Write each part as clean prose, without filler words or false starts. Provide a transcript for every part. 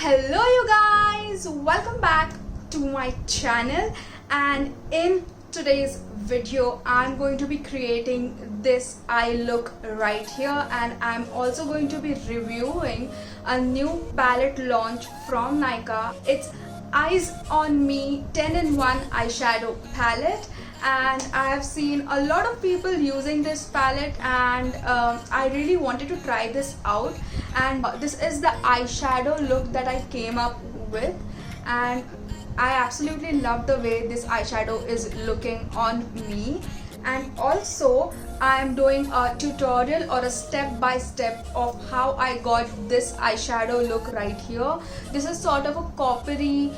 Hello you guys, welcome back to my channel, and in today's video I'm going to be creating this eye look right here, and I'm also going to be reviewing a new palette launch from NYKAA. It's Eyes on Me 10-in-1 eyeshadow palette, and I have seen a lot of people using this palette, and I really wanted to try this out. And this is the eyeshadow look that I came up with, and I absolutely love the way this eyeshadow is looking on me. And also I am doing a tutorial or a step-by-step of how I got this eyeshadow look right here. This is sort of a coppery,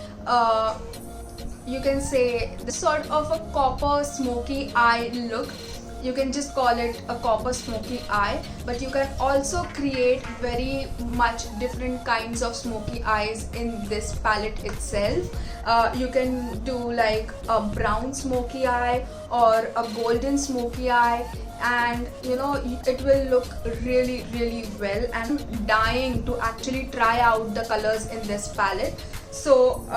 you can say this sort of a copper smoky eye look. You can just call it a copper smoky eye, but you can also create very much different kinds of smoky eyes in this palette itself. You can do like a brown smoky eye or a golden smoky eye, and you know, it will look really well, and I'm dying to actually try out the colors in this palette. So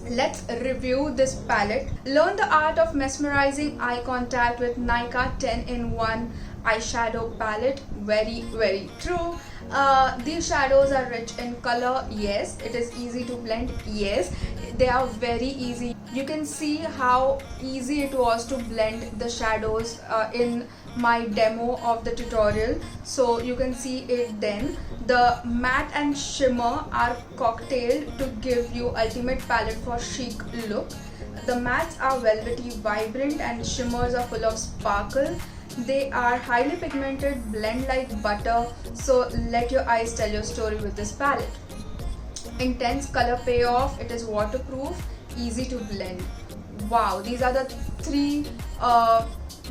let's review this palette. Learn the art of mesmerizing eye contact with NYKAA 10-in-1 eyeshadow palette. Very true. These shadows are rich in color. Yes, it is easy to blend. Yes, they are very easy. You can see how easy it was to blend the shadows in my demo of the tutorial, so you can see it then. The matte and shimmer are cocktailed to give you ultimate palette for chic look. The mattes are velvety vibrant and shimmers are full of sparkle. They are highly pigmented, blend like butter, so let your eyes tell your story with this palette. Intense color payoff, it is waterproof, easy to blend. Wow, these are the three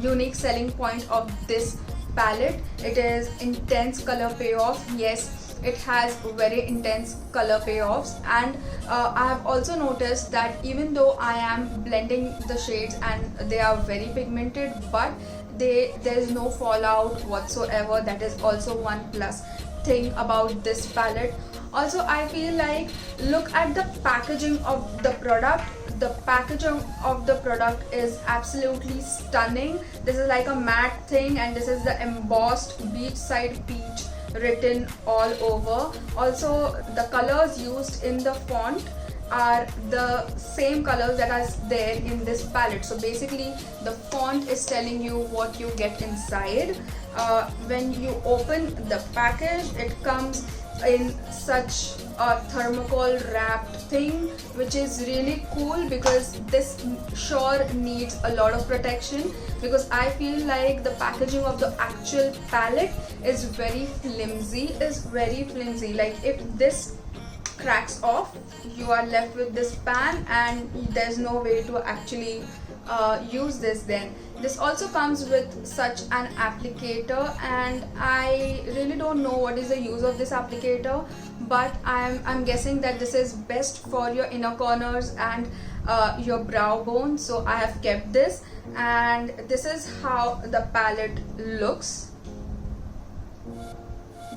unique selling point of this palette. It is intense color payoff. Yes, it has very intense color payoffs, and I have also noticed that even though I am blending the shades and they are very pigmented, but there's no fallout whatsoever. That is also one plus thing about this palette. Also, I feel like, look at the packaging of the product. The packaging of the product is absolutely stunning. This is like a matte thing, and this is the embossed beachside peach written all over. Also, the colors used in the font are the same colors that are there in this palette. So basically the font is telling you what you get inside. When you open the package, it comes in such a thermocol wrapped thing, which is really cool, because this sure needs a lot of protection, because I feel like the packaging of the actual palette is very flimsy. Like, if this cracks off, you are left with this pan, and there's no way to actually use this then. This also comes with such an applicator, and I really don't know what is the use of this applicator, but I'm guessing that this is best for your inner corners and your brow bone, so I have kept this. And this is how the palette looks.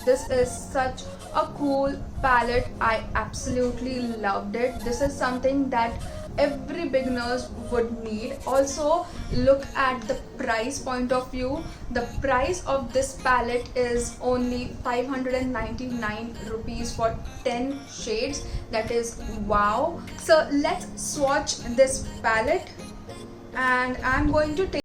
This is such a cool palette. I absolutely loved it. This is something that every beginners would need. Also, look at the price point of view. The price of this palette is only 599 rupees for 10 shades. That is wow. So let's swatch this palette, and I'm going to take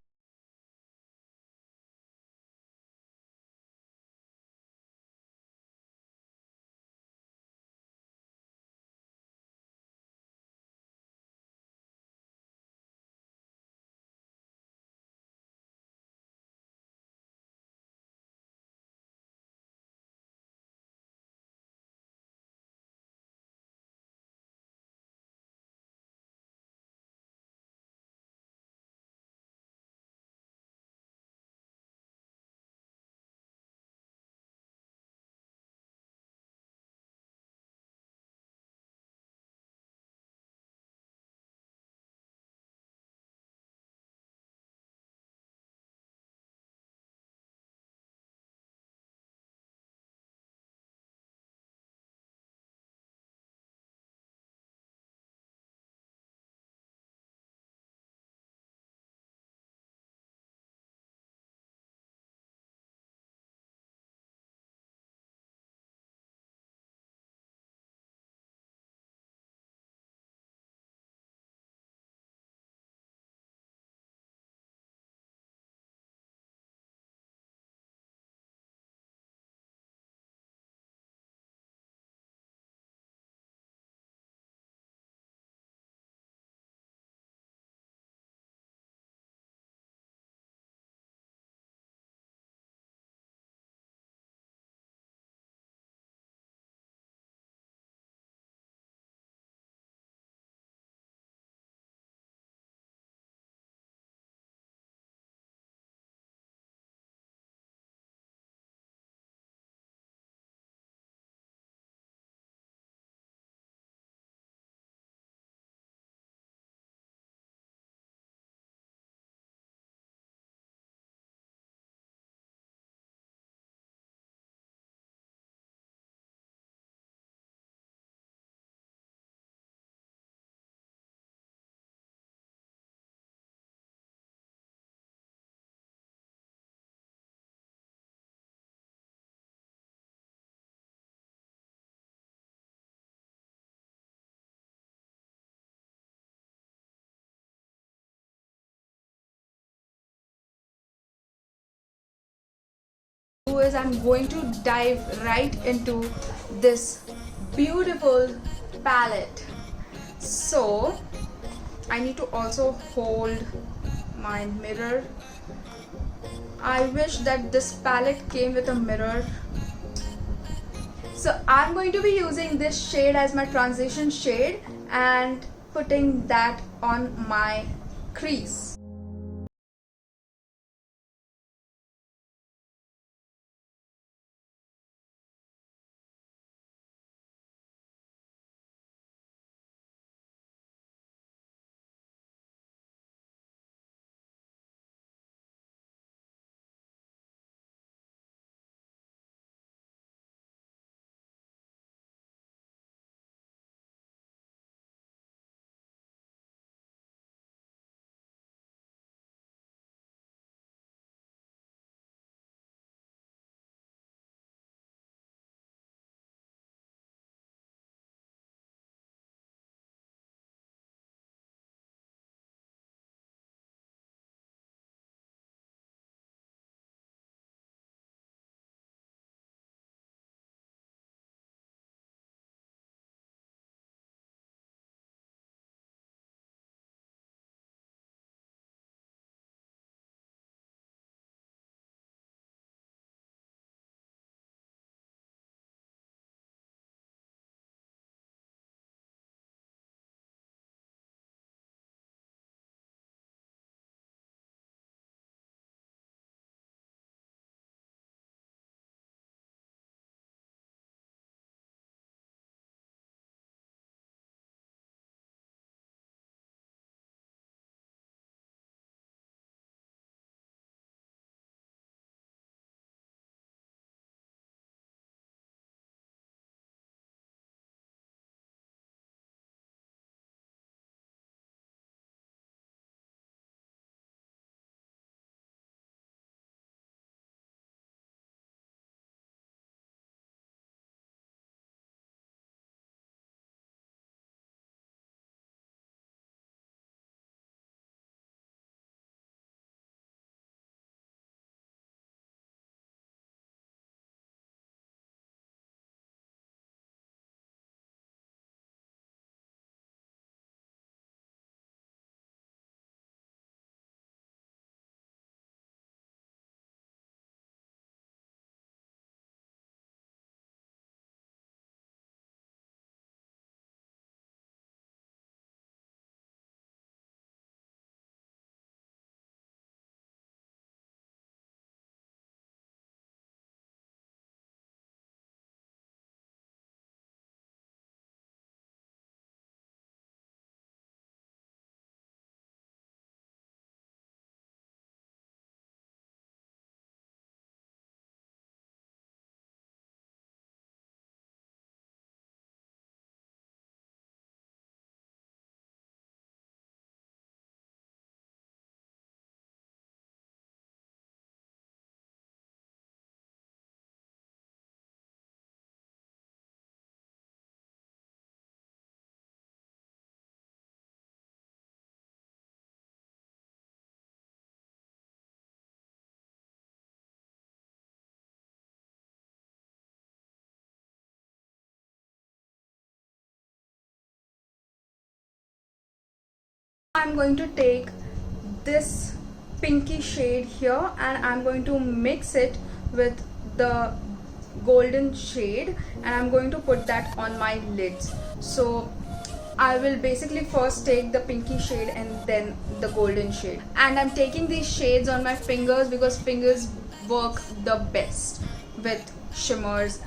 is I'm going to dive right into this beautiful palette. So I need to also hold my mirror. I wish that this palette came with a mirror. So I'm going to be using this shade as my transition shade and putting that on my crease. I'm going to take this pinky shade here and I'm going to mix it with the golden shade and I'm going to put that on my lids. So I will basically first take the pinky shade and then the golden shade, and I'm taking these shades on my fingers because fingers work the best with shimmers.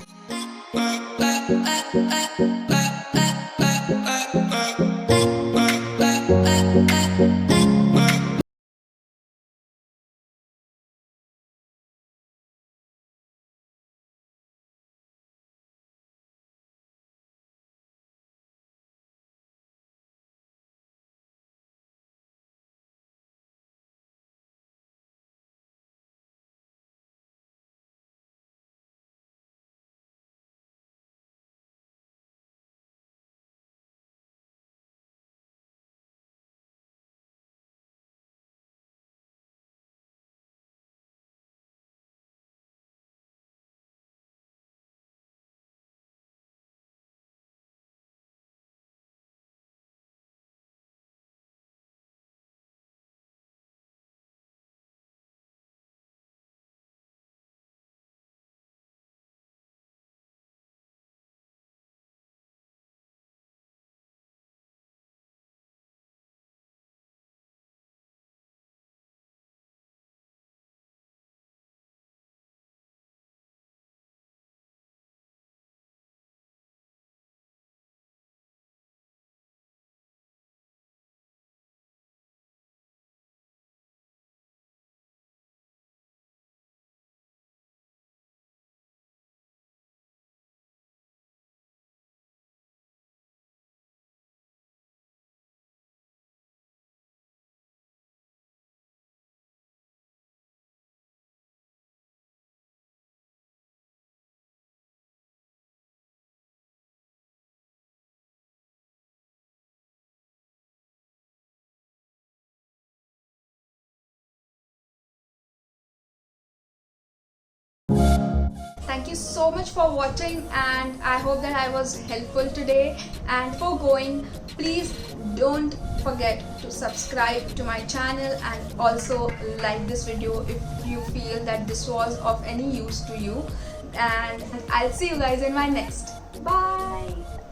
thank you so much for watching, and I hope that I was helpful today. And for going, please don't forget to subscribe to my channel and also like this video if you feel that this was of any use to you. And I'll see you guys in my next. Bye.